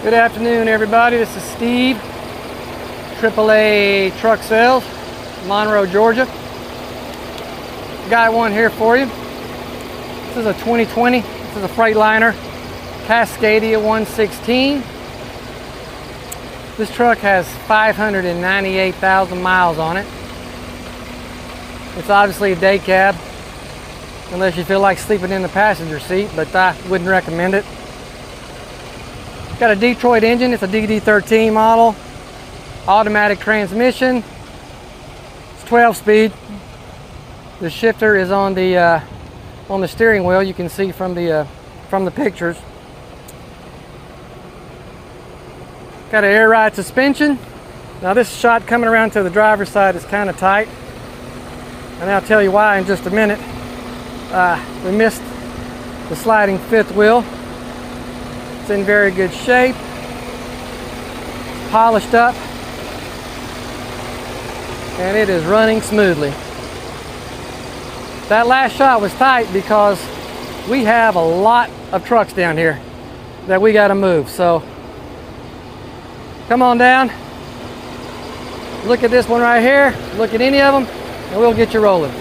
Good afternoon, everybody. This is Steve, AAA Truck Sales, Monroe, Georgia. Got one here for you. This is a 2020. This is a Freightliner Cascadia 116. This truck has 598,000 miles on it. It's obviously a day cab, unless you feel like sleeping in the passenger seat, but I wouldn't recommend it. Got a Detroit engine. It's a DT13 model, automatic transmission. It's 12-speed. The shifter is on the steering wheel. You can see from the pictures. Got an air ride suspension. Now this shot coming around to the driver's side is kind of tight, and I'll tell you why in just a minute. We missed the sliding fifth wheel. It's in very good shape. It's polished up, and it is running smoothly. That last shot was tight because we have a lot of trucks down here that we got to move. So come on down, look at this one right here, look at any of them, and we'll get you rolling.